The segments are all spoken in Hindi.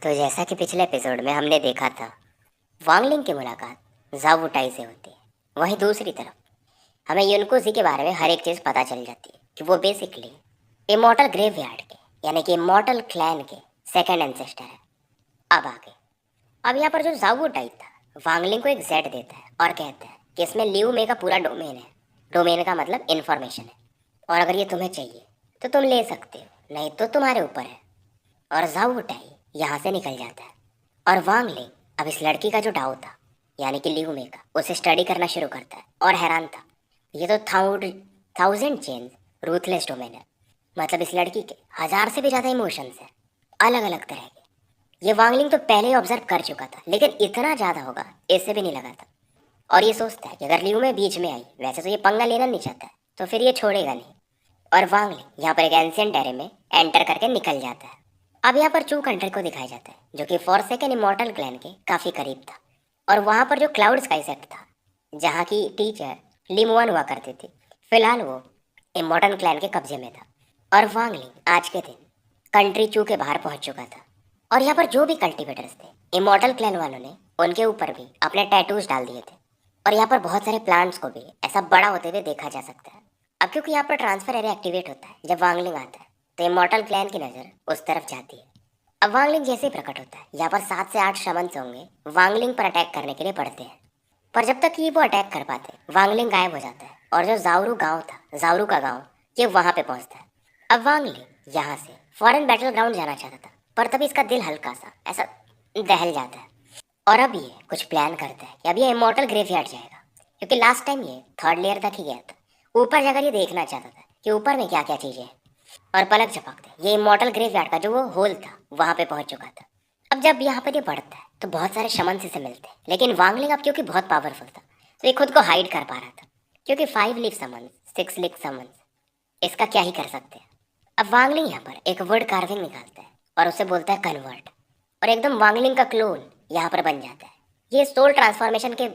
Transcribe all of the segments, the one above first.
तो जैसा कि पिछले एपिसोड में हमने देखा था, वांगलिंग की मुलाकात झावु टाई से होती है। वहीं दूसरी तरफ हमें युनकोजी के बारे में हर एक चीज़ पता चल जाती है कि वो बेसिकली इमॉर्टल ग्रेवयार्ड के यानी कि इमॉर्टल क्लैन के सेकंड एंसेस्टर है। अब आगे, अब यहाँ पर जो झावु टाई था, वांगलिंग को एक जेड देता है और कहता है कि इसमें लियू मे का पूरा डोमेन है। डोमेन का मतलब इन्फॉर्मेशन है, और अगर ये तुम्हें चाहिए तो तुम ले सकते हो, नहीं तो तुम्हारे ऊपर है। और झावु टाई यहाँ से निकल जाता है और वांगलिंग अब इस लड़की का जो डाउ था यानी कि लियू मे का, उसे स्टडी करना शुरू करता है और हैरान था। ये तो थाउजेंड चेंज रूथलेस डोमेन है, मतलब इस लड़की के 1000 से भी ज़्यादा इमोशंस हैं, अलग अलग तरह के। ये वांगलिंग तो पहले ही ऑब्जर्व कर चुका था, लेकिन इतना ज़्यादा होगा इससे भी नहीं लगा था। और ये सोचता है कि अगर लियू में बीच में आई, वैसे तो ये पंगा लेना नहीं चाहता है, तो फिर ये छोड़ेगा नहीं। और वांगलिंग यहाँ पर एक एंशिएंट एरे में एंटर करके निकल जाता है। अब यहाँ पर चू कंट्री को दिखाया जाता है, जो कि फॉरसेकन इमॉर्टल क्लैन के काफ़ी करीब था। और वहाँ पर जो क्लाउड स्काई सेट था, जहाँ की टीचर लिमुआन हुआ करती थी, फिलहाल वो इमॉर्टल क्लैन के कब्जे में था। और वांगलिंग आज के दिन कंट्री चू के बाहर पहुँच चुका था। और यहाँ पर जो भी कल्टिवेटर्स थे, इमॉर्टल क्लैन वालों ने उनके ऊपर भी अपने टैटूज डाल दिए थे। और यहाँ पर बहुत सारे प्लांट्स को भी ऐसा बड़ा होते हुए देखा जा सकता है। अब क्योंकि यहाँ पर ट्रांसफर एरिया एक्टिवेट होता है जब वांगलिंग आता है, तो इमॉर्टल क्लैन की नज़र उस तरफ जाती है। अब वांगलिंग जैसे ही प्रकट होता है, यहाँ पर 7 से 8 शमन्स होंगे वांगलिंग पर अटैक करने के लिए पड़ते हैं। पर जब तक कि वो अटैक कर पाते, वांगलिंग गायब हो जाता है और जो जावरू गांव था, जावरू का गांव, ये वहाँ पे पहुँचता है। अब वांगलिंग यहाँ से फॉरेन बैटल ग्राउंड जाना चाहता था, पर तभी इसका दिल हल्का सा ऐसा दहल जाता है। और अब ये कुछ प्लान करता है कि अब ये इमॉर्टल ग्रेवयार्ड जाएगा, क्योंकि लास्ट टाइम ये 3rd लेयर तक ही गया था। ऊपर जाकर ये देखना चाहता था कि ऊपर में क्या क्या चीज़ें हैं। और पलक झपकते ये इमॉर्टल ग्रेवयार्ड का जो वो होल था, वहाँ पे पहुँच चुका था। अब जब यहाँ पर ये बढ़ता है तो बहुत सारे शमन से मिलते हैं, लेकिन वांगलिंग अब क्योंकि बहुत पावरफुल था, तो ये खुद को हाइड कर पा रहा था, क्योंकि 5 लीफ समन्स, 6 लीफ समन्स, इसका क्या ही कर सकते हैं। अब वांगलिंग यहाँ पर एक वर्ड कार्विंग निकालता है और उसे बोलता है कन्वर्ट, और एकदम वांगलिंग का क्लोन यहाँ पर बन जाता है। ये सोल ट्रांसफॉर्मेशन के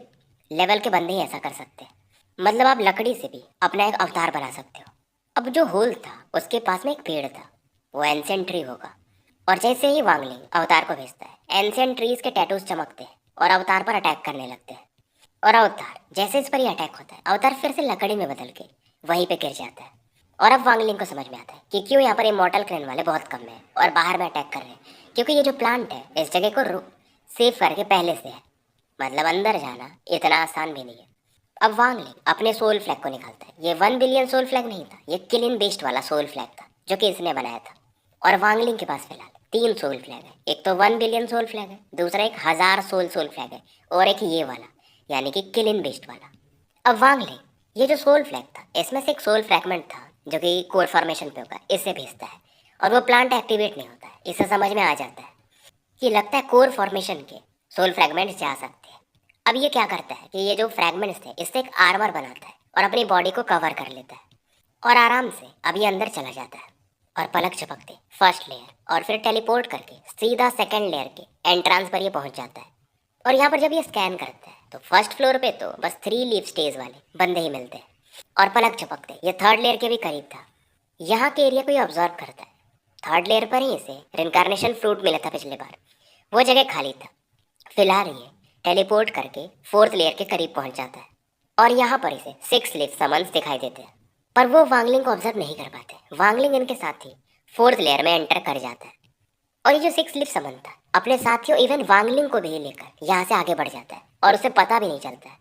लेवल के बंदे ही ऐसा कर सकते हैं, मतलब आप लकड़ी से भी अपना एक अवतार बना सकते हो। अब जो होल था उसके पास में एक पेड़ था, वो एंशिएंट ट्री होगा। और जैसे ही वांगलिंग अवतार को भेजता है, एंशिएंट ट्रीज के टैटूज चमकते हैं और अवतार पर अटैक करने लगते हैं। और अवतार जैसे इस पर ही अटैक होता है, अवतार फिर से लकड़ी में बदल के वहीं पे गिर जाता है। और अब वांगलिंग को समझ में आता है कि क्यों यहाँ पर इमॉर्टल क्लैन वाले बहुत कम हैं और बाहर में अटैक कर रहे हैं, क्योंकि ये जो प्लांट है इस जगह को सेफ करके पहले से है, मतलब अंदर जाना इतना आसान भी नहीं है। अब वांगलिंग अपने सोल फ्लैग को निकालता है। ये 1 बिलियन सोल फ्लैग नहीं था, ये किलिन बेस्ड वाला सोल फ्लैग था जो कि इसने बनाया था। और वांगलिंग के पास फिलहाल 3 सोल फ्लैग है। एक तो 1 बिलियन सोल फ्लैग है, दूसरा एक 1000 सोल फ्लैग है, और एक ये वाला यानी कि किलिन बेस्ड वाला। अब वांगलिंग ये जो सोल फ्लैग था, इसमें से एक सोल फ्रैगमेंट था जो कि कोर फॉर्मेशन पे होगा, इससे भेजता है और वो प्लांट एक्टिवेट नहीं होता है। इससे समझ में आ जाता है कि लगता है कोर फॉर्मेशन के सोल फ्रैगमेंट्स जा सकते हैं। अब ये क्या करता है कि ये जो फ्रैगमेंट्स थे इससे एक आर्मर बनाता है और अपनी बॉडी को कवर कर लेता है, और आराम से अब ये अंदर चला जाता है और पलक झपकते फर्स्ट लेयर और फिर टेलीपोर्ट करके सीधा सेकंड लेयर के एंट्रांस पर ये पहुंच जाता है। और यहाँ पर जब ये स्कैन करता है तो फर्स्ट फ्लोर पे तो बस 3 लीफ स्टेज वाले बंदे ही मिलते हैं, और पलक झपकते ये 3rd लेयर के भी करीब था। यहाँ के एरिया को ये ऑब्जर्व करता है। 3rd लेयर पर ही इसे रिनकार्नेशन फ्रूट मिला था पिछले बार, वो जगह खाली था। फिलहाल ये टेलीपोर्ट करके 4th लेयर के करीब पहुंच जाता है, और यहाँ पर इसे 6 लीफ समन्स दिखाई देते हैं, पर वो वांगलिंग को ऑब्जर्व नहीं कर पाते। वांगलिंग इनके साथ ही 4th लेयर में एंटर कर जाता है, और ये जो 6 लीफ समन था अपने साथियों इवन वांगलिंग को भी लेकर यहाँ से आगे बढ़ जाता है, और उसे पता भी नहीं चलता है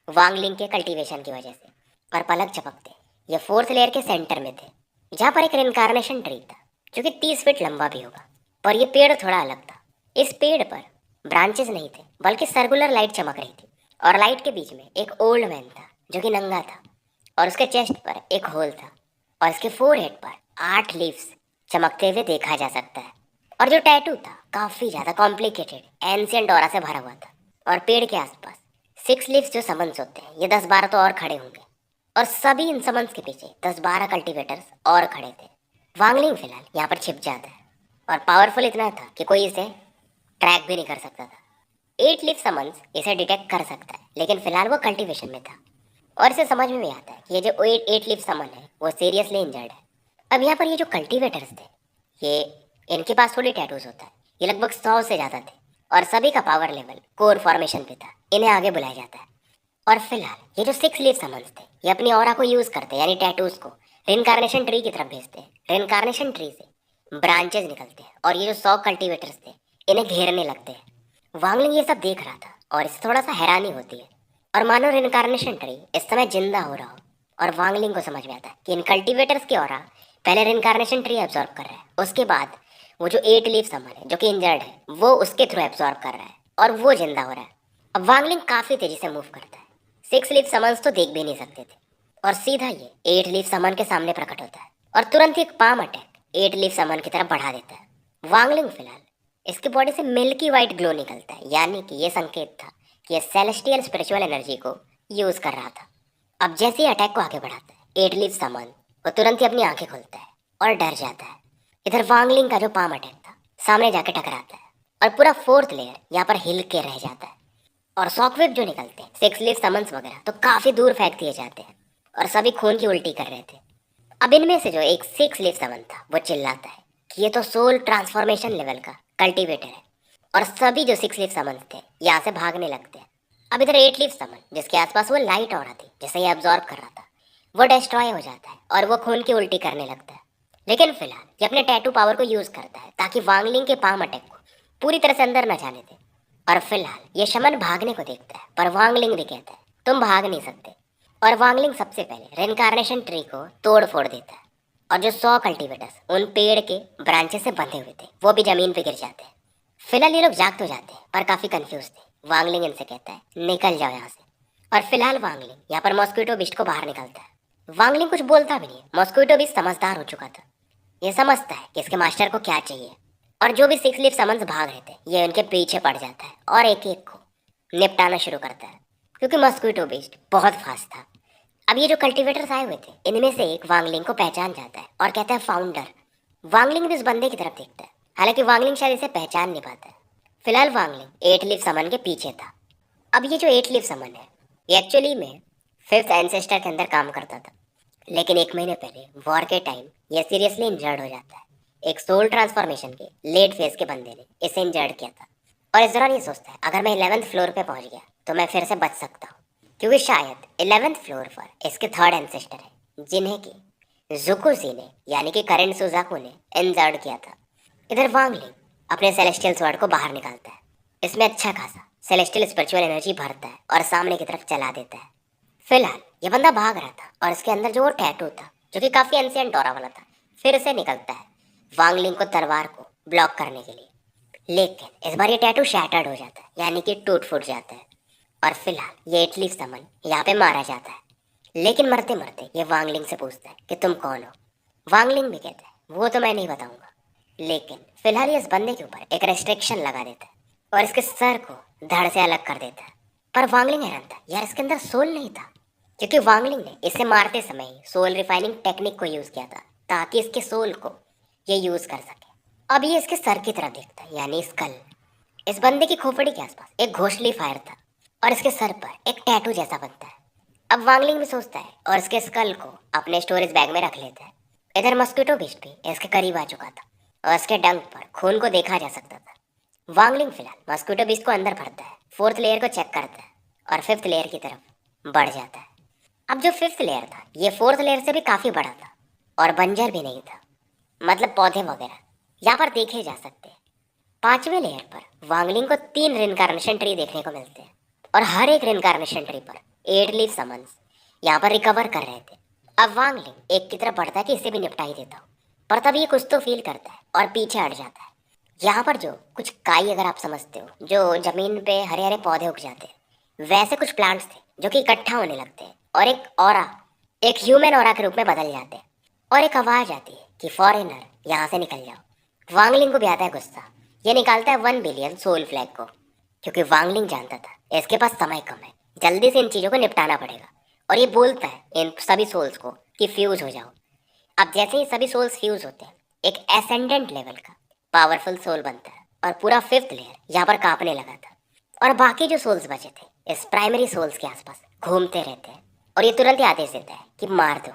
वांगलिंग के कल्टीवेशन की वजह से। और पलक झपकते ये 4th लेयर के सेंटर में थे, जहाँ पर एक रिनकार्नेशन ट्री था जो कि 30 फीट लंबा भी होगा। पर ये पेड़ थोड़ा अलग था। इस पेड़ पर ब्रांचेस नहीं थे, बल्कि सर्कुलर लाइट चमक रही थी, और लाइट के बीच में एक ओल्ड मैन था जो कि नंगा था, और उसके चेस्ट पर एक होल था, और इसके फोरहेड पर 8 लीव्स चमकते हुए देखा जा सकता है। और जो टैटू था काफ़ी ज़्यादा कॉम्प्लिकेटेड एंशिएंट ऑरा से भरा हुआ था। और पेड़ के आसपास 6 लीव्स जो समन्स होते हैं, ये 10-12 तो और खड़े होंगे, और सभी इन समन्स के पीछे 10-12 कल्टीवेटर्स और खड़े थे। वांगलिंग फिलहाल यहाँ पर छिप जाता है, और पावरफुल इतना था कि कोई इसे ट्रैक भी नहीं कर सकता था। 8 लीफ समन्स इसे डिटेक्ट कर सकता है, लेकिन फिलहाल वो कल्टीवेशन में था, और इसे समझ में भी आता है कि ये जो 8 लीफ समन है वो सीरियसली इंजर्ड है। अब यहाँ पर ये जो कल्टीवेटर्स थे, ये इनके पास थोड़ी टैटूज होता है, ये लगभग 100 से ज़्यादा थे और सभी का पावर लेवल कोर फॉर्मेशन पे था। इन्हें आगे बुलाया जाता है। और फिलहाल ये जो 6 लीफ समन्स थे, ये अपनी ऑरा को यूज़ करते हैं, यानी टैटूज को रिनकार्नेशन ट्री की तरफ भेजते हैं। रिनकार्नेशन ट्री से ब्रांचेज निकलते हैं और ये जो 100 कल्टीवेटर्स थे, इन्हें घेरने लगते हैं। वांगलिंग ये सब देख रहा था और इससे थोड़ा सा हैरानी होती है। और मानो रिनकार्नेशन ट्री इस समय जिंदा हो रहा हो। और वांगलिंग को समझ में आता है कि इन कल्टीवेटर्स की ऑरा पहले रिनकार्नेशन ट्री एब्जॉर्ब कर रहा है, उसके बाद वो जो 8 लीफ समन है जो कि इंजर्ड है, वो उसके थ्रू एब्जॉर्ब कर रहा है और वो जिंदा हो रहा है। अब वांगलिंग काफी तेजी से मूव करता है। 6 लीफ समन्स तो देख भी नहीं सकते थे और सीधा ये 8 लीफ समन के सामने प्रकट होता है और तुरंत ही एक पाम अटैक 8 लीफ समन की तरफ बढ़ा देता है। वांगलिंग फिलहाल इसकी बॉडी से मिल्की वाइट ग्लो निकलता है, यानी कि ये संकेत था कि ये सेलेस्टियल स्पिरिचुअल एनर्जी को यूज कर रहा था। अब जैसे ही अटैक को आगे बढ़ाता है 8 लीफ समन, वो तुरंत ही अपनी आंखें खोलता है और डर जाता है। इधर वांगलिंग का जो पाम अटैक था सामने जाके टकराता है और पूरा 4th लेयर यहाँ पर हिल के रह जाता है। और सॉकवेव जो निकलते हैं 6 लीफ समन्स वगैरह तो काफी दूर फेंक दिए जाते हैं और सभी खून की उल्टी कर रहे थे। अब इनमें से जो एक 6 लीफ समन था वो चिल्लाता है कि ये तो सोल ट्रांसफॉर्मेशन लेवल का कल्टीवेटर है और सभी जो 6 लीफ समन्स थे यहाँ से भागने लगते हैं। अब इधर 8 लीफ समन जिसके आसपास वो लाइट ऑरा थी जिसे ये अब्जॉर्ब कर रहा था, वो डिस्ट्रॉय हो जाता है और वो खून की उल्टी करने लगता है। लेकिन फिलहाल ये अपने टैटू पावर को यूज करता है ताकि वांगलिंग के पाम अटैक को पूरी तरह से अंदर न जाने दे। और फिलहाल ये शमन भागने को देखता है पर वांगलिंग भी कहता है तुम भाग नहीं सकते। और वांगलिंग सबसे पहले रिनकार्नेशन ट्री को तोड़ फोड़ देता है और जो 100 कल्टीवेटर्स उन पेड़ के ब्रांचेस से बंधे हुए थे वो भी जमीन पे गिर जाते हैं। फिलहाल ये लोग जाग तो जाते हैं पर काफी कंफ्यूज थे। वांगलिंग इनसे कहता है निकल जाओ यहाँ से। और फिलहाल वांगलिंग यहाँ पर मॉस्क्विटो बिस्ट को बाहर निकलता है। वांगलिंग कुछ बोलता भी नहीं, मॉस्क्विटो बिस्ट समझदार हो चुका था। ये समझता है कि इसके मास्टर को क्या चाहिए और जो भी 6 लीफ समन्स भाग रहे थे ये उनके पीछे पड़ जाता है और एक एक को निपटाना शुरू करता है क्योंकि मॉस्क्विटो बिस्ट बहुत फास्ट था। अब ये जो कल्टीवेटर्स आए हुए थे इनमें से एक वांगलिंग को पहचान जाता है और कहता है फाउंडर। वांगलिंग भी इस बंदे की तरफ देखता है, हालांकि वांगलिंग शायद इसे पहचान नहीं पाता है। फिलहाल वांगलिंग 8 लीफ समन के पीछे था। अब ये जो 8 लीफ समन है ये एक्चुअली में 5th एंसेस्टर के अंदर काम करता था, लेकिन 1 महीने पहले वॉर के टाइम ये सीरियसली इंजर्ड हो जाता है। एक सोल ट्रांसफॉर्मेशन के लेट फेज के बंदे ने इसे इंजर्ड किया था और इस दौरान ये सोचता है अगर मैं 11th फ्लोर पे पहुंच गया तो मैं फिर से बच सकता हूँ, क्योंकि शायद 11th फ्लोर पर इसके 3rd एंसेस्टर है जिन्हें कि जुकुजी ने यानी कि करेन सुजाकू ने इंजर्ड किया था। इधर वांगलिंग अपने सेलेस्टियल स्वॉर्ड को बाहर निकालता है, इसमें अच्छा खासा सेलेस्टियल स्पिरिचुअल एनर्जी भरता है और सामने की तरफ चला देता है। फिलहाल ये बंदा भाग रहा था और इसके अंदर जो वो टैटू था जो कि काफी एंशिएंट ऑरा वाला था फिर से निकलता है वांगलिंग को तलवार को ब्लॉक करने के लिए। लेकिन इस बार ये टैटू शैटर्ड हो जाता है, यानी कि टूट फूट जाता है। और फिलहाल ये 8 लीफ समन यहाँ पे मारा जाता है। लेकिन मरते मरते ये वांगलिंग से पूछता है कि तुम कौन हो। वांगलिंग भी कहता है वो तो मैं नहीं बताऊंगा। लेकिन फिलहाल ये इस बंदे के ऊपर एक रेस्ट्रिक्शन लगा देता है और इसके सर को धड़ से अलग कर देता है। पर वांगलिंग हैरान था, यार इसके अंदर सोल नहीं था, क्योंकि वांगलिंग ने इसे मारते समय ही सोल रिफाइनिंग टेक्निक को यूज किया था ताकि इसके सोल को ये यूज कर सके। अब ये इसके सर की तरफ देखता है, यानी स्कल। इस बंदे की खोपड़ी के आसपास एक घोंसली फायर था और इसके सर पर एक टैटू जैसा बनता है। अब वांगलिंग भी सोचता है और इसके स्कल को अपने स्टोरेज बैग में रख लेता है। इधर मस्किटो बिस्ट भी इसके करीब आ चुका था और इसके डंक पर खून को देखा जा सकता था। वांगलिंग फिलहाल मस्किटो बिस्ट को अंदर भरता है, 4th लेयर को चेक करता है और 5th लेयर की तरफ बढ़ जाता है। अब जो 5th लेयर था ये 4th लेयर से भी काफी बड़ा था और बंजर भी नहीं था, मतलब पौधे वगैरह यहाँ पर देखे जा सकते हैं। 5वें लेयर पर वांगलिंग को 3 रिनकार्नेशन ट्री देखने को मिलते हैं और हर एक रिनकार्नेशन ट्री पर 8 लीफ समन्स यहाँ पर रिकवर कर रहे थे। अब वांगलिंग एक की तरफ बढ़ता है कि इसे भी निपटा ही देता हूँ, पर तब ये कुछ तो फील करता है और पीछे हट जाता है। यहाँ पर जो कुछ काई, अगर आप समझते हो, जो जमीन पे हरे हरे पौधे उग जाते हैं, वैसे कुछ प्लांट्स थे जो कि इकट्ठा होने लगते हैं और एक ऑरा, एक ह्यूमन ऑरा के रूप में बदल जाते हैं और एक आवाज आती है कि फॉरेनर यहाँ से निकल जाओ। वांगलिंग को भी आता है गुस्सा, ये निकालता है 1 बिलियन सोल फ्लैग को, क्योंकि वांगलिंग जानता था इसके पास समय कम है, जल्दी से इन चीज़ों को निपटाना पड़ेगा। और ये बोलता है इन सभी सोल्स को कि फ्यूज हो जाओ। अब जैसे ही सभी सोल्स फ्यूज होते हैं एक एसेंडेंट लेवल का पावरफुल सोल बनता है और पूरा 5th लेयर यहाँ पर कांपने लगा था और बाकी जो सोल्स बचे थे इस प्राइमरी सोल्स के आसपास घूमते रहते हैं और ये तुरंत ही आदेश देता है कि मार दो।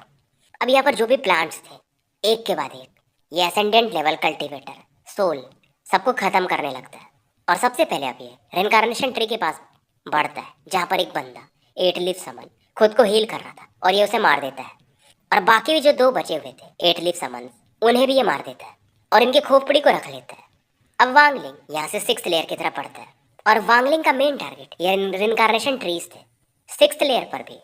अब यहाँ पर जो भी प्लांट्स थे एक के बाद एक ये एसेंडेंट लेवल कल्टीवेटर सोल सबको खत्म करने लगता है। और सबसे पहले अब ये रिनकार्नेशन ट्री के पास बढ़ता है, जहाँ पर एक बंदा 8 लीफ समन खुद को हील कर रहा था और ये उसे मार देता है। और बाकी भी जो 2 बचे हुए थे 8 लीफ समन, उन्हें भी ये मार देता है और इनकी खोपड़ी को रख लेता है। अब वांगलिंग यहाँ से 6th लेयर की तरफ बढ़ता है और वांगलिंग का मेन टारगेट ये रिनकार्नेशन ट्रीज थे। 6th लेयर पर भी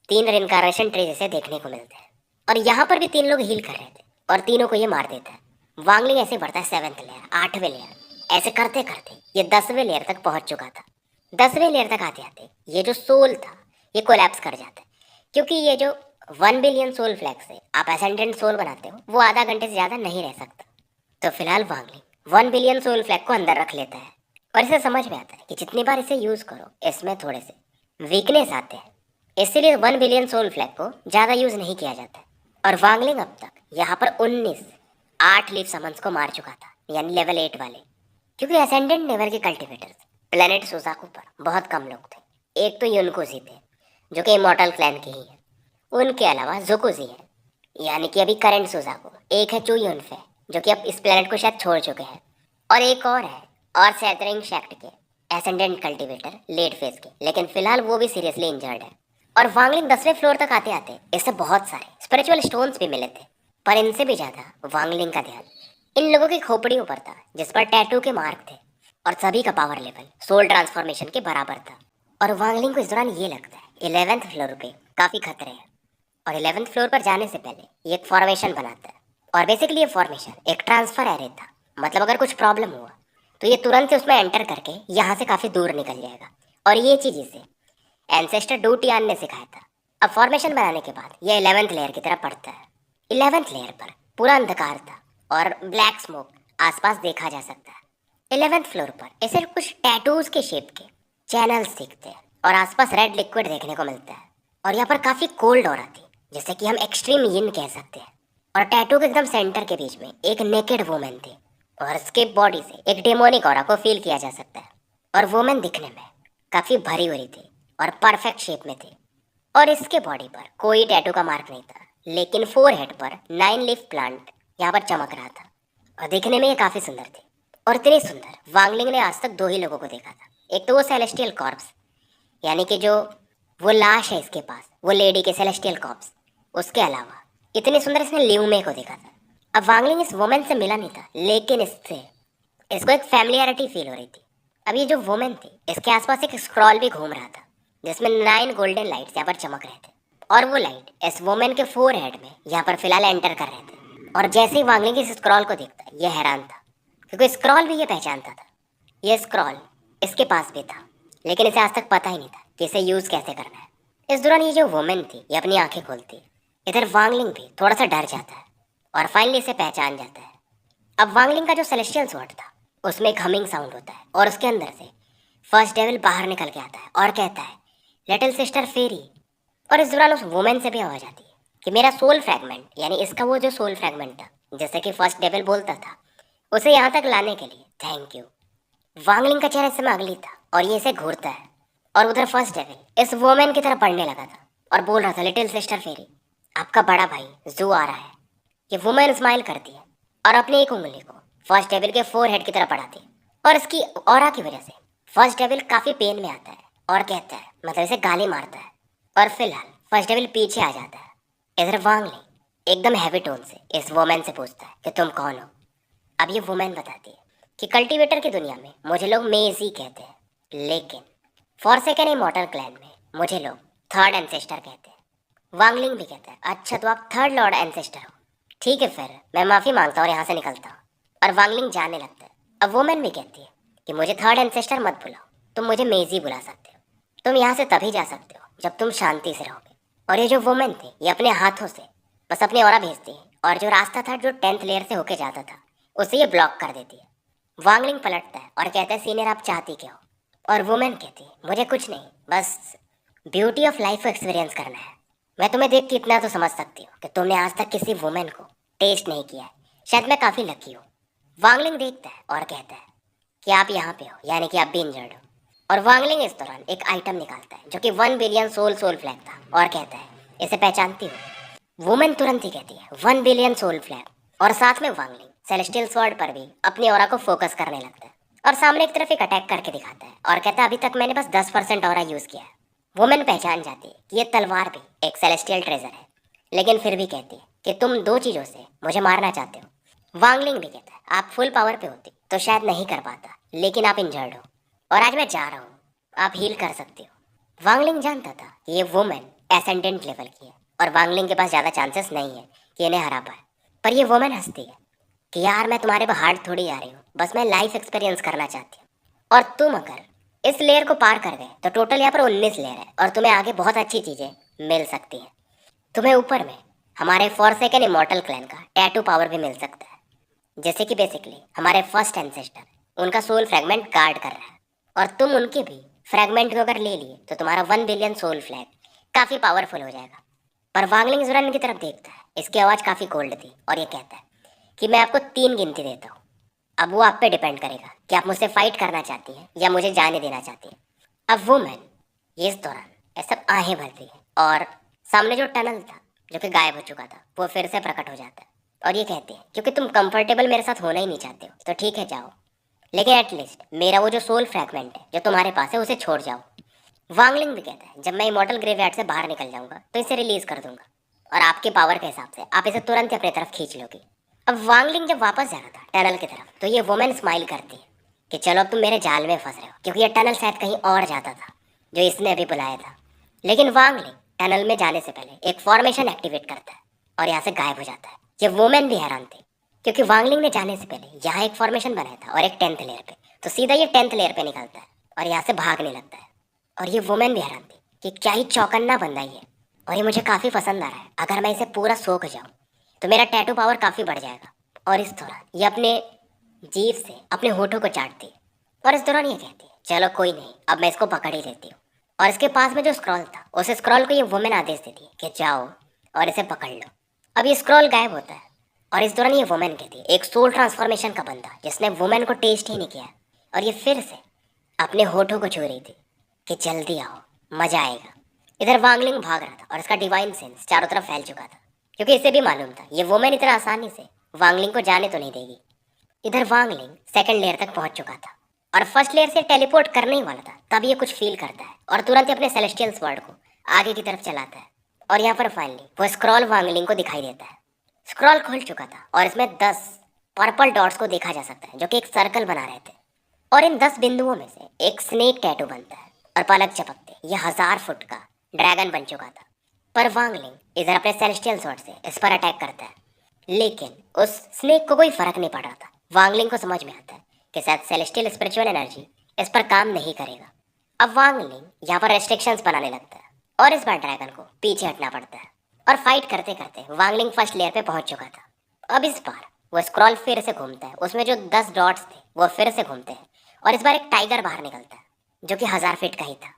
3 रिनकार्नेशन ट्रीज इसे देखने को मिलते हैं और यहाँ पर भी 3 लोग हील कर रहे थे और तीनों को ये मार देता है। वांगलिंग ऐसे बढ़ता है 7th लेयर, 8वें लेयर, ऐसे करते करते ये 10वें लेयर तक पहुंच चुका था। 10वें लेयर तक आते आते ये जो सोल था ये कोलैप्स कर जाता है, क्योंकि ये जो 1 बिलियन सोल फ्लैग से आप एसेंडेंट सोल बनाते हो वो आधा घंटे से ज़्यादा नहीं रह सकता। तो फिलहाल वांगलिंग 1 बिलियन सोल फ्लैग को अंदर रख लेता है और इसे समझ में आता है कि जितनी बार इसे यूज़ करो इसमें थोड़े से वीकनेस आते हैं, इसीलिए 1 बिलियन सोल फ्लैग को ज़्यादा यूज़ नहीं किया जाता है। और वांगलिंग अब तक यहाँ पर 8 लीफ समन्स को मार चुका था, यानी लेवल 8 वाले, क्योंकि असेंडेंट लेवल के कल्टिवेटर्स प्लेनेट सुजाकू पर बहुत कम लोग थे। एक तो युनकोजी थे जो कि इमॉर्टल क्लैन के ही हैं, उनके अलावा जोकोजी हैं, यानी कि अभी करंट सुजाकू, एक है चू युनफे जो कि अब इस प्लेनेट को शायद छोड़ चुके हैं, और एक और है और सैतरिंग शैक्ट के एसेंडेंट कल्टिवेटर लेट फेज के, लेकिन फिलहाल वो भी सीरियसली इंजर्ड है। और वांगलिंग 10वें फ्लोर तक आते आते इससे बहुत सारे स्पिरिचुअल स्टोन्स भी मिले थे, पर इनसे भी ज़्यादा वांगलिंग का ध्यान इन लोगों की खोपड़ियों पर था जिस पर टैटू के मार्क थे, और सभी का पावर लेवल सोल ट्रांसफॉर्मेशन के बराबर था। और वांगलिंग को इस दौरान ये लगता है 11th फ्लोर पे काफ़ी खतरे हैं, और 11th फ्लोर पर जाने से पहले ये एक फॉर्मेशन बनाता है। और बेसिकली ये फॉर्मेशन एक ट्रांसफर एरे था, मतलब अगर कुछ प्रॉब्लम हुआ तो ये तुरंत से उसमें एंटर करके यहाँ से काफ़ी दूर निकल जाएगा। और ये चीज़ इसे एंसेस्टर डूटियान ने सिखाया था। अब फॉर्मेशन बनाने के बाद ये 11th लेयर की तरफ बढ़ता है। 11th लेयर पर पूरा अंधकार था और ब्लैक स्मोक आसपास देखा जा सकता है। 11th फ्लोर पर ऐसे कुछ टैटूज के शेप के चैनल्स दिखते हैं और आसपास रेड लिक्विड देखने को मिलता है, और यहाँ पर काफ़ी कोल्ड ऑरा थी, जैसे कि हम एक्सट्रीम यिन कह सकते हैं। और टैटू के एकदम सेंटर के बीच में एक नेकेड वुमेन थी और उसके बॉडी से एक डेमोनिक ऑरा को फील किया जा सकता है। और वुमेन दिखने में काफ़ी भरी हुई थी और परफेक्ट शेप में थी, और इसके बॉडी पर कोई टैटू का मार्क नहीं था, लेकिन 4 हेड पर 9 लीफ प्लांट यहाँ पर चमक रहा था और दिखने में ये काफ़ी सुंदर थी। और इतनी सुंदर वांगलिंग ने आज तक 2 ही लोगों को देखा था। एक तो वो सेलेस्टियल कॉर्प्स, यानी कि जो वो लाश है इसके पास, वो लेडी के सेलेस्टियल कॉर्प्स, उसके अलावा इतनी सुंदर इसने ल्यूमे को देखा था। अब वांगलिंग इस वुमेन से मिला नहीं था, लेकिन इसको एक फैमिलियरिटी फील हो रही थी। अब ये जो वुमेन थी इसके आसपास एक स्क्रॉल भी घूम रहा था जिसमें 9 गोल्डन लाइट्स यहाँ पर चमक रहे थे, और वो लाइट इस वुमेन के 4 हेड में यहाँ पर फिलहाल एंटर कर रहे थे। और जैसे ही वांगलिंग इस स्क्रॉल को देखता ये हैरान था, क्योंकि स्क्रॉल भी ये पहचानता था। ये स्क्रॉल इसके पास भी था, लेकिन इसे आज तक पता ही नहीं था कि इसे यूज़ कैसे करना है। इस दौरान ये जो वुमेन थी ये अपनी आंखें खोलती है। इधर वांगलिंग भी थोड़ा सा डर जाता है और फाइनली इसे पहचान जाता है। अब वांगलिंग का जो सेलेस्टियल स्वॉर्ड था उसमें एक हमिंग साउंड होता है और उसके अंदर से फर्स्ट डेविल बाहर निकल के आता है और कहता है लिटिल सिस्टर फेरी। और इस दौरान उस वुमेन से भी आवाज़ आती है कि मेरा सोल फ्रैगमेंट, यानी इसका वो जो सोल फ्रैगमेंट था जैसे कि फर्स्ट डेविल बोलता था, उसे यहाँ तक लाने के लिए थैंक यू। वांगलिंग का चेहरा इस समय अगली था और ये इसे घूरता है, और उधर फर्स्ट डेविल इस वुमेन की तरफ बढ़ने लगा था और बोल रहा था लिटिल सिस्टर फेरी, आपका बड़ा भाई जू आ रहा है। ये वुमेन स्माइल करती है और अपनी एक उंगली को फर्स्ट डेविल के 4 हेड की तरफ बढ़ाती है, और इसकी ऑरा की वजह से फर्स्ट डेविल काफ़ी पेन में आता है और कहता है, मतलब इसे गाली मारता है। और फिलहाल फर्स्ट डेविल पीछे आ जाता है। इधर वांगलिंग एकदम हैवी टोन से इस वुमेन से पूछता है कि तुम कौन हो। अब ये वुमेन बताती है कि कल्टीवेटर की दुनिया में मुझे लोग मेजी कहते हैं, लेकिन फॉरसेकन इमॉर्टल क्लैन में मुझे लोग थर्ड एंसेस्टर कहते हैं। वांगलिंग भी कहता है, अच्छा तो आप थर्ड लॉर्ड एंसेस्टर हो, ठीक है फिर मैं माफ़ी मांगता हूँ और यहाँ से निकलता हूँ। और वांगलिंग जाने लगता है। अब वुमेन भी कहती है कि मुझे थर्ड एंसेस्टर मत बुलाओ, तुम मुझे मेजी बुला सकते हो, तुम यहाँ से तभी जा सकते हो जब तुम शांति से रहोगे। और ये जो वुमेन थी ये अपने हाथों से बस अपनी ऑरा भेजती है, और जो रास्ता था जो 10th लेयर से होके जाता था उसे ये ब्लॉक कर देती है। वांगलिंग पलटता है और कहता है सीनियर आप चाहती क्या हो। और वुमेन कहती है मुझे कुछ नहीं, बस ब्यूटी ऑफ लाइफ को एक्सपीरियंस करना है। मैं तुम्हें देख के इतना तो समझ सकती हूँ कि तुमने आज तक किसी वुमेन को टेस्ट नहीं किया है, शायद मैं काफ़ी लकी हूँ। वांगलिंग देखता है और कहता है कि आप यहाँ पे हो, यानी कि आप भी इंजर्ड हो। और वांगलिंग इस दौरान एक आइटम निकालता है जो कि 1 बिलियन सोल फ्लैग था और कहता है इसे पहचानती हो। वुमेन तुरंत ही कहती है 1 बिलियन सोल फ्लैग, और साथ में वांगलिंग सेलेस्टियल स्वॉर्ड पर भी अपनी ऑरा को फोकस करने लगता है और सामने एक तरफ एक अटैक करके दिखाता है और कहता है अभी तक मैंने बस 10% ऑरा यूज किया है। वुमेन पहचान जाती है कि ये तलवार भी एक सेलेस्टियल ट्रेजर है, लेकिन फिर भी कहती है कि तुम दो चीजों से मुझे मारना चाहते हो। वांगलिंग भी कहता है आप फुल पावर पे होती तो शायद नहीं कर पाता, लेकिन आप इंजर्ड हो और आज मैं जा रहा हूँ, आप हील कर सकते हो। वांगलिंग जानता था कि ये वुमेन एसेंडेंट लेवल की है और वांगलिंग के पास ज़्यादा चांसेस नहीं है कि इन्हें हरा पाए। पर ये वुमेन हंसती है कि यार मैं तुम्हारे पे हार्ड थोड़ी आ रही हूँ, बस मैं लाइफ एक्सपीरियंस करना चाहती हूँ। और तुम अगर इस लेयर को पार कर गए तो टोटल यहाँ पर 19 लेयर है और तुम्हें आगे बहुत अच्छी चीज़ें मिल सकती हैं। तुम्हें ऊपर में हमारे फॉरसेकन इमॉर्टल क्लैन का टैटू पावर भी मिल सकता है, जैसे कि बेसिकली हमारे फर्स्ट एंसेस्टर उनका सोल फ्रैगमेंट गार्ड कर रहा है और तुम उनके भी फ्रैगमेंट को अगर ले लिए तो तुम्हारा 1 बिलियन सोल फ्लैग काफ़ी पावरफुल हो जाएगा। पर वांगलिंग जुरन की तरफ देखता है, इसकी आवाज़ काफ़ी कोल्ड थी और ये कहता है कि मैं आपको 3 गिनती देता हूँ, अब वो आप पे डिपेंड करेगा कि आप मुझसे फाइट करना चाहती हैं या मुझे जाने देना चाहती हैं। अब वुमेन ये इस दौरान ऐसा आहें भरती है और सामने जो टनल था जो कि गायब हो चुका था वो फिर से प्रकट हो जाता है और ये कहती है क्योंकि तुम कंफर्टेबल मेरे साथ होना ही नहीं चाहते हो तो ठीक है जाओ, लेकिन एटलीस्ट मेरा वो जो सोल फ्रैगमेंट है जो तुम्हारे पास है उसे छोड़ जाओ। वांगलिंग भी कहता है जब मैं इमॉर्टल ग्रेवयार्ड से बाहर निकल जाऊंगा तो इसे रिलीज कर दूंगा और आपके पावर के हिसाब से आप इसे तुरंत ही अपनी तरफ खींच लोगे। अब वांगलिंग जब वापस जा रहा था टनल की तरफ तो ये वुमेन स्माइल करती है कि चलो अब तुम मेरे जाल में फंस रहे हो, क्योंकि ये टनल शायद कहीं और जाता था जो इसने अभी बुलाया था। लेकिन वांगलिंग टनल में जाने से पहले एक फॉर्मेशन एक्टिवेट करता है और यहाँ से गायब हो जाता है। ये वुमेन भी हैरान थे क्योंकि वांगलिंग ने जाने से पहले यहाँ एक फॉर्मेशन बनाया था और एक 10th लेयर पे, तो सीधा ये 10th लेयर पे निकलता है और यहाँ से भागने लगता है। और ये वुमेन भी हैरान थी कि क्या ही चौकन्ना बंदा ही है और ये मुझे काफ़ी पसंद आ रहा है, अगर मैं इसे पूरा सोख जाऊँ तो मेरा टैटू पावर काफ़ी बढ़ जाएगा। और इस दौरान ये अपने जीभ से अपने होठों को चाटती है और इस दौरान ये कहती है चलो कोई नहीं, अब मैं इसको पकड़ ही लेती हूँ। और इसके पास में जो स्क्रॉल था उस स्क्रॉल को ये वुमेन आदेश देती है कि जाओ और इसे पकड़ लो। अब ये स्क्रॉल गायब होता है और इस दौरान ये वुमेन कहती है एक सोल ट्रांसफॉर्मेशन का बंदा जिसने वुमेन को टेस्ट ही नहीं किया और ये फिर से अपने होठों को छू रही थी कि जल्दी आओ मजा आएगा। इधर वांगलिंग भाग रहा था और इसका डिवाइन सेंस चारों तरफ फैल चुका था क्योंकि इसे भी मालूम था ये वुमेन इतना आसानी से वांगलिंग को जाने तो नहीं देगी। इधर वांगलिंग सेकंड लेयर तक पहुंच चुका था और फर्स्ट लेयर से टेलीपोर्ट करने ही वाला था तब ये कुछ फील करता है और तुरंत ही अपने सेलेस्टियल स्वॉर्ड को आगे की तरफ चलाता है और यहाँ पर फाइनली वो स्क्रॉल वांगलिंग को दिखाई देता है। स्क्रॉल खुल चुका था और इसमें 10 पर्पल डॉट्स को देखा जा सकता है जो कि एक सर्कल बना रहे थे और इन 10 बिंदुओं में से एक स्नेक टैटू बनता है और पलक झपकते ये 1000 फुट का ड्रैगन बन चुका था। पर वांगलिंग इधर अपने सेलेस्टियल स्वॉर्ड से इस पर अटैक करता है, लेकिन उस स्नेक को कोई फर्क नहीं पड़ रहा था। वांगलिंग को समझ में आता है कि शायद सेलेस्टियल स्पिरिचुअल एनर्जी इस पर काम नहीं करेगा। अब वांगलिंग यहाँ पर रेस्ट्रिक्शंस बनाने लगता है और इस बार ड्रैगन को पीछे हटना पड़ता है और फाइट करते करते वांगलिंग फर्स्ट लेयर पे पहुंच चुका था। अब इस बार वो स्क्रॉल फिर से घूमता है, उसमें जो 10 डॉट्स थे वो फिर से घूमते हैं और इस बार एक टाइगर बाहर निकलता है जो कि 1000 फीट का ही था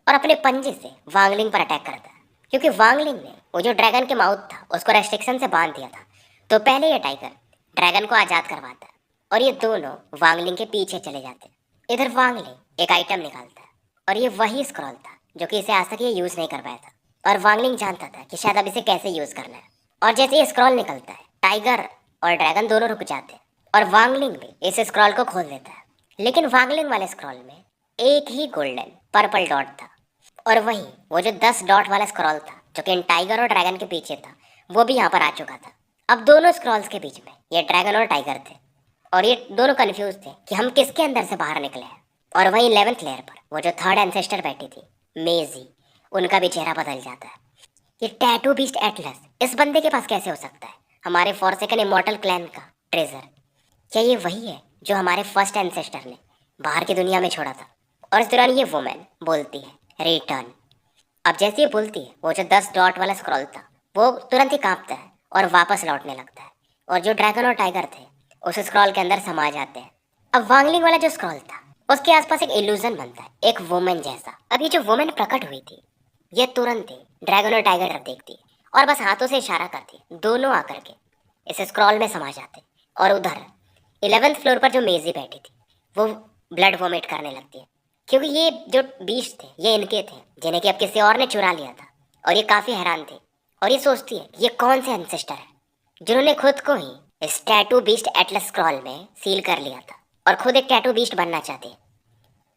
और अपने पंजे से वांगलिंग पर अटैक करता है क्योंकि वांगलिंग ने वो जो ड्रैगन के माउथ था उसको रेस्ट्रिक्शन से बांध दिया था। तो पहले ये टाइगर ड्रैगन को आज़ाद करवाता है और ये दोनों वांगलिंग के पीछे चले जाते हैं। इधर वांगलिंग एक आइटम निकालता है और ये वही स्क्रॉल था जो कि इसे आज तक ये यूज़ नहीं कर पाया था और वांगलिंग जानता था कि शायद अब इसे कैसे यूज़ करना है। और जैसे ये स्क्रॉल निकलता है टाइगर और ड्रैगन दोनों रुक जाते हैं और वांगलिंग भी इस स्क्रॉल को खोल देता है, लेकिन वांगलिंग वाले स्क्रॉल में एक ही गोल्डन पर्पल डॉट था और वहीं वो जो 10 डॉट वाला स्क्रॉल था जो कि इन टाइगर और ड्रैगन के पीछे था वो भी यहाँ पर आ चुका था। अब दोनों स्क्रॉल्स के बीच में ये ड्रैगन और टाइगर थे और ये दोनों कंफ्यूज थे कि हम किसके अंदर से बाहर निकले हैं। और वहीं 11th लेयर पर वो जो थर्ड एंसेस्टर बैठी थी मेजी, उनका भी चेहरा बदल जाता है। ये टैटू बीस्ट एटलस इस बंदे के पास कैसे हो सकता है, हमारे फॉरसेकन इमॉर्टल क्लैन का ट्रेजर? क्या ये वही है जो हमारे फर्स्ट एंसेस्टर ने बाहर की दुनिया में छोड़ा था? और इस दौरान ये वुमेन बोलती है रिटर्न। अब जैसे ये बोलती है वो जो 10 डॉट वाला स्क्रॉल था वो तुरंत ही कांपता है और वापस लौटने लगता है और जो ड्रैगन और टाइगर थे उस स्क्रॉल के अंदर समा जाते हैं। अब वांगलिंग वाला जो स्क्रॉल था उसके आसपास एक इल्यूजन बनता है एक वुमेन जैसा। अब ये जो वुमेन प्रकट हुई थी ये तुरंत ही ड्रैगन और टाइगर तरफ देखती और बस हाथों से इशारा करती, दोनों आकर के इस स्क्रॉल में समा जाते और उधर 11th फ्लोर पर जो मेजी बैठी थी वो ब्लड वोमिट करने लगती है क्योंकि ये जो बीस्ट थे ये इनके थे जिन्हें कि अब किसी और ने चुरा लिया था और ये काफ़ी हैरान थे और ये सोचती है कि ये कौन से एंसेस्टर है जिन्होंने खुद को ही इस टैटू बीस्ट एटलस स्क्रॉल में सील कर लिया था और खुद एक टैटू बीस्ट बनना चाहते हैं।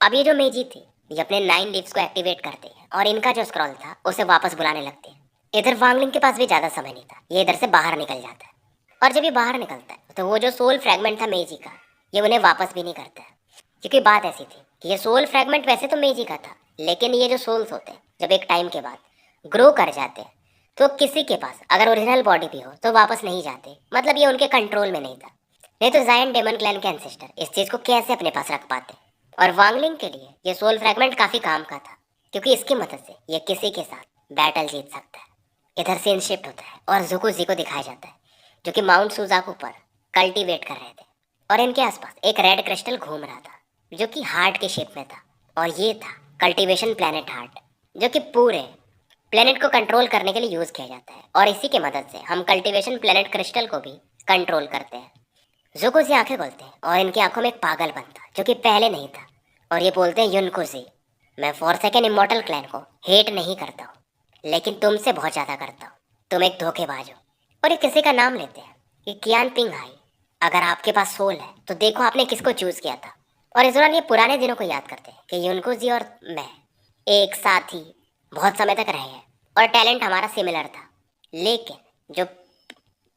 अब ये जो मेजी थे ये अपने 9 लीव्स को एक्टिवेट करते हैं और इनका जो स्क्रॉल था उसे वापस बुलाने लगते हैं। इधर वांगलिंग के पास भी ज़्यादा समय नहीं था, ये इधर से बाहर निकल जाता है और जब ये बाहर निकलता है तो वो जो सोल फ्रैगमेंट था मेजी का ये उन्हें वापस भी नहीं करता है। क्योंकि बात ऐसी थी कि ये सोल फ्रैगमेंट वैसे तो मेजी का था, लेकिन ये जो सोल्स होते हैं जब एक टाइम के बाद ग्रो कर जाते हैं तो किसी के पास अगर ओरिजिनल बॉडी भी हो तो वापस नहीं जाते, मतलब ये उनके कंट्रोल में नहीं था। नहीं तो जायन डेमन क्लैन के एंसेस्टर इस चीज़ को कैसे अपने पास रख पाते। और वांगलिंग के लिए ये सोल फ्रैगमेंट काफ़ी काम का था क्योंकि इसकी मदद से ये किसी के साथ बैटल जीत सकता है। इधर सीन शिफ्ट होता है और जुकुजी को दिखाया जाता है जो कि माउंट सुजाकू पर कल्टीवेट कर रहे थे और इनके आसपास एक रेड क्रिस्टल घूम रहा था जो कि हार्ट के शेप में था और ये था कल्टीवेशन प्लैनेट हार्ट, जो कि पूरे प्लैनेट को कंट्रोल करने के लिए यूज़ किया जाता है और इसी की मदद से हम कल्टीवेशन प्लैनेट क्रिस्टल को भी कंट्रोल करते हैं। जुकुजी आंखें खोलते हैं और इनकी आंखों में एक पागलपन था जो कि पहले नहीं था और ये बोलते हैं युनकुजी, मैं फॉरसेकन इमॉर्टल क्लैन को हेट नहीं करता हूँ लेकिन तुमसे बहुत ज़्यादा करता हूँ, तुम एक धोखेबाज हो। और ये किसी का नाम लेते हैं कि कियान पिंग हाई, अगर आपके पास सोल है तो देखो आपने किसको चूज़ किया था। और इस दौरान ये पुराने दिनों को याद करते हैं कि युनकुजी और मैं एक साथ ही बहुत समय तक रहे हैं और टैलेंट हमारा सिमिलर था, लेकिन जो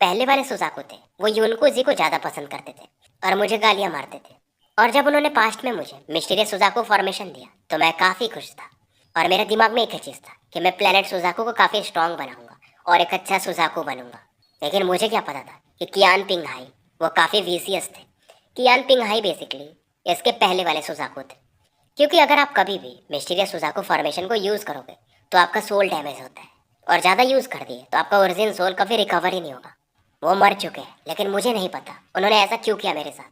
पहले वाले सुजाकू थे वो युनकुजी को ज़्यादा पसंद करते थे और मुझे गालियाँ मारते थे। और जब उन्होंने पास्ट में मुझे मिस्टीरियस सुजाकू फॉर्मेशन दिया तो मैं काफ़ी खुश था और मेरे दिमाग में एक ही चीज़ था कि मैं प्लेनेट सुजाकू को काफ़ी स्ट्रॉन्ग बनाऊंगा और एक अच्छा सुजाकू बनूंगा। लेकिन मुझे क्या पता था कि कियान पिंग हाई वो काफ़ी वीसियस थे। कियान पिंग हाई बेसिकली इसके पहले वाले सुजाकू थे, क्योंकि अगर आप कभी भी मिस्टीरियस सुजाकू फॉर्मेशन को यूज़ करोगे तो आपका सोल डैमेज होता है और ज़्यादा यूज़ कर दिए तो आपका ओरिजिन सोल कभी रिकवर ही नहीं होगा। वो मर चुके हैं लेकिन मुझे नहीं पता उन्होंने ऐसा क्यों किया मेरे साथ।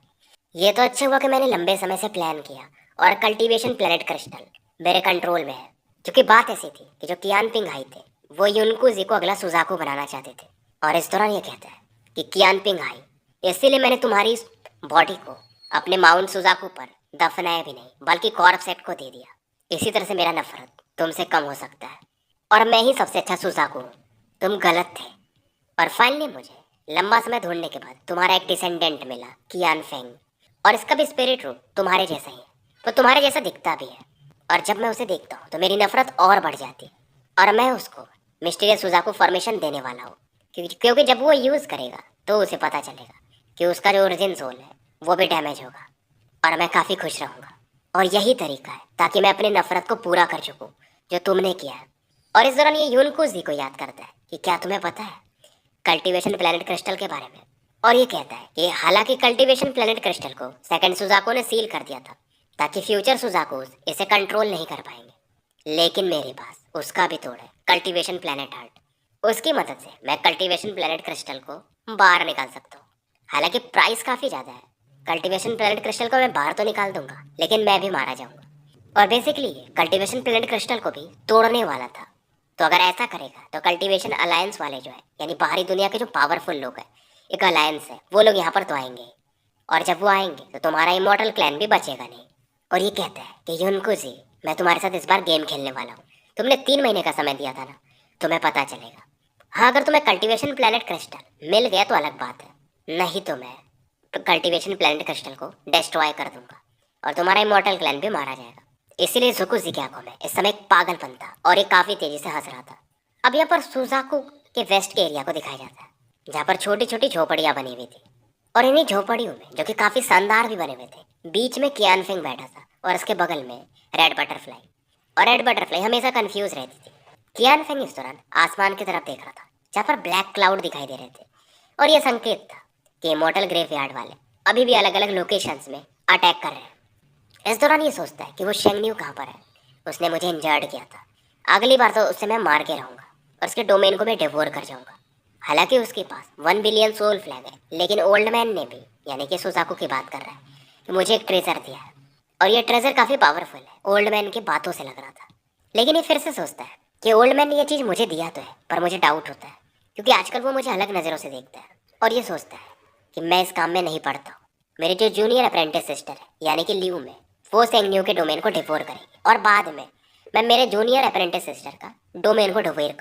ये तो अच्छा हुआ कि मैंने लंबे समय से प्लान किया और कल्टीवेशन प्लैनेट क्रिस्टल मेरे कंट्रोल में है। क्योंकि बात ऐसी थी कि जो कियान पिंग हाई थे वो युनकुजी को अगला सुजाकू बनाना चाहते थे और इस दौरान ये कहता है कि कियान पिंग हाई, इसीलिए मैंने तुम्हारी इस बॉडी को अपने माउंट सुजाकू पर दफनाया भी नहीं बल्कि कॉर्प सेट को दे दिया। इसी तरह से मेरा नफरत तुमसे कम हो सकता है और मैं ही सबसे अच्छा सुजाकू हूँ, तुम गलत थे। और फाइनली मुझे लंबा समय ढूंढने के बाद तुम्हारा एक डिसेंडेंट मिला, कियान फेंग, और इसका भी स्पिरिट रूप तुम्हारे जैसा ही है, वो तुम्हारे जैसा दिखता भी है। और जब मैं उसे देखता हूँ तो मेरी नफरत और बढ़ जाती है और मैं उसको मिस्टीरियस सुजाकू फॉर्मेशन देने वाला हूँ, क्योंकि जब वो यूज़ करेगा तो उसे पता चलेगा कि उसका जो ओरिजिन सोल है वो भी डैमेज होगा और मैं काफ़ी खुश रहूँगा। और यही तरीका है ताकि मैं अपनी नफरत को पूरा कर चुकूँ जो तुमने किया है। और इस दौरान ये युनकुजी को याद करता है कि क्या तुम्हें पता है कल्टीवेशन प्लैनेट क्रिस्टल के बारे में। और ये कहता है कि हालांकि कल्टीवेशन प्लैनेट क्रिस्टल को सेकंड सुजाको ने सील कर दिया था ताकि फ्यूचर सुजाकोस इसे कंट्रोल नहीं कर पाएंगे, लेकिन मेरे पास उसका भी तोड़ है, कल्टीवेशन प्लैनेट हार्ट। उसकी मदद से मैं कल्टीवेशन प्लैनेट क्रिस्टल को बाहर निकाल सकता हूँ। हालांकि प्राइस काफ़ी ज़्यादा है, कल्टीवेशन प्लैनेट क्रिस्टल को मैं बाहर तो निकाल दूंगा लेकिन मैं भी मारा जाऊंगा। और बेसिकली ये कल्टीवेशन प्लैनेट क्रिस्टल को भी तोड़ने वाला था। तो अगर ऐसा करेगा तो कल्टीवेशन अलायंस वाले जो है यानी बाहरी दुनिया के जो पावरफुल लोग हैं, एक अलायंस है, वो लोग यहाँ पर तो आएंगे और जब वो आएंगे तो तुम्हारा इमॉर्टल क्लैन भी बचेगा नहीं। और ये कहता है कि युनकुजी, मैं तुम्हारे साथ इस बार गेम खेलने वाला हूँ, तुमने 3 महीने का समय दिया था ना, तुम्हें पता चलेगा। हाँ, अगर तुम्हें कल्टीवेशन प्लैनेट क्रिस्टल मिल गया तो अलग बात है, नहीं तो मैं कल्टीवेशन प्लैनेट क्रिस्टल को डिस्ट्रॉय कर दूंगा और तुम्हारा इमॉर्टल क्लैन भी मारा जाएगा। इसीलिए जुकुजी की आंखों में इस समय एक पागलपन था और ये काफ़ी तेजी से हंस रहा था। अब यहाँ पर सुजाकू के वेस्ट के एरिया को दिखाया जाता है जहाँ पर छोटी छोटी झोपड़ियाँ बनी हुई थी और इन्हीं झोपड़ियों में जो कि काफ़ी शानदार भी बने हुए थे, बीच में कियान फेंग बैठा था और उसके बगल में रेड बटरफ्लाई। और रेड बटरफ्लाई हमेशा कंफ्यूज रहती थी। कियान फेंग इस दौरान आसमान की तरफ देख रहा था जहाँ पर ब्लैक क्लाउड दिखाई दे रहे थे और यह संकेत था कि इमॉर्टल ग्रेवयार्ड वाले अभी भी अलग अलग लोकेशंस में अटैक कर रहे हैं। इस दौरान ये सोचता है कि वो शेंगन्यू कहाँ पर है, उसने मुझे इंजर्ड किया था, अगली बार तो उससे मैं मार के रहूँगा और उसके डोमेन को मैं डिवोर कर जाऊँगा। हालांकि उसके पास 1 बिलियन सोल फ्लैग है, लेकिन ओल्ड मैन ने भी, यानी कि सुजाकू की बात कर रहा है, कि मुझे एक ट्रेजर दिया है और ये ट्रेजर काफ़ी पावरफुल है। ओल्ड मैन की बातों से लग रहा था, लेकिन ये फिर से सोचता है कि ओल्ड मैन ने ये चीज़ मुझे दिया तो है, पर मुझे डाउट होता है क्योंकि आजकल वो मुझे अलग नज़रों से देखता है। और ये सोचता है कि मैं इस काम में नहीं पड़ता हूँ। मेरी जो जूनियर अप्रेंटिस सिस्टर है यानी कि लियू में, वो शेंगन्यू के डोमेन को डिवोर करेगी और बाद में मैं मेरे जूनियर अप्रेंटिस सिस्टर का डोमेन को डिवोर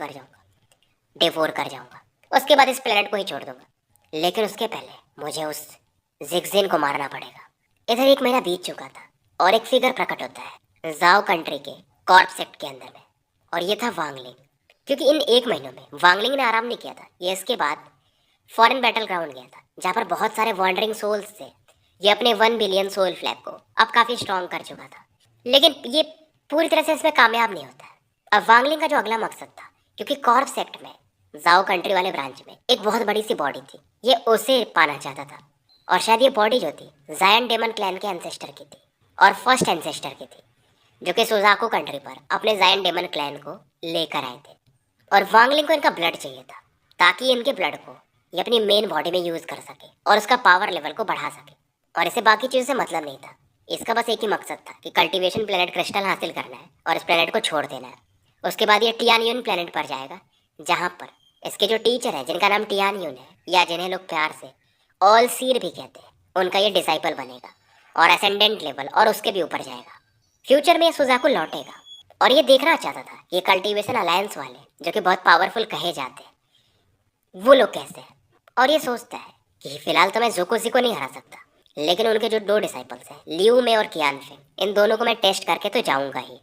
कर जाऊँगा। उसके बाद इस प्लेनेट को ही छोड़ दूंगा, लेकिन उसके पहले मुझे उस जिगजिन को मारना पड़ेगा। इधर 1 महीना बीत चुका था और एक फिगर प्रकट होता है जाओ कंट्री के कॉर्प सेक्ट के अंदर में, और ये था वांगलिंग। क्योंकि इन 1 महीनों में वांगलिंग ने आराम नहीं किया था। ये इसके बाद फॉरेन बैटल ग्राउंड गया था जहाँ पर बहुत सारे वॉन्डरिंग सोल्स थे। ये अपने 1 बिलियन सोल फ्लैग को अब काफ़ी स्ट्रॉन्ग कर चुका था, लेकिन ये पूरी तरह से इसमें कामयाब नहीं होता है। अब वांगलिंग का जो अगला मकसद था, क्योंकि कॉर्प सेक्ट में जाओ कंट्री वाले ब्रांच में एक बहुत बड़ी सी बॉडी थी, ये उसे पाना चाहता था। और शायद ये बॉडी जो थी जायन डेमन क्लैन के एंसेस्टर की थी और फर्स्ट एंसेस्टर की थी, जो कि सुजाको कंट्री पर अपने जायन डेमन क्लैन को लेकर आए थे। और वांगलिंग को इनका ब्लड चाहिए था ताकि इनके ब्लड को ये अपनी मेन बॉडी में यूज़ कर सके और उसका पावर लेवल को बढ़ा सके। और इसे बाकी चीज़ों से मतलब नहीं था। इसका बस एक ही मकसद था कि कल्टीवेशन प्लेनेट क्रिस्टल हासिल करना है और इस प्लेनेट को छोड़ देना है। उसके बाद ये टियानियन प्लेनेट पर जाएगा, जहाँ पर इसके जो टीचर है जिनका नाम टियानियन है, या जिन्हें लोग प्यार से ऑल सीर भी कहते हैं, उनका ये डिसाइपल बनेगा और असेंडेंट लेवल और उसके भी ऊपर जाएगा। फ्यूचर में ये सुजाको लौटेगा और ये देखना चाहता था ये कल्टीवेशन अलायंस वाले जो कि बहुत पावरफुल कहे जाते हैं वो लोग कैसे हैं। और ये सोचता है कि फिलहाल तो मैं जोकोजी को नहीं हरा सकता, लेकिन उनके जो 2 डिसाइपल्स हैं लियू में और कियान फे, इन दोनों को मैं टेस्ट करके तो जाऊंगा ही।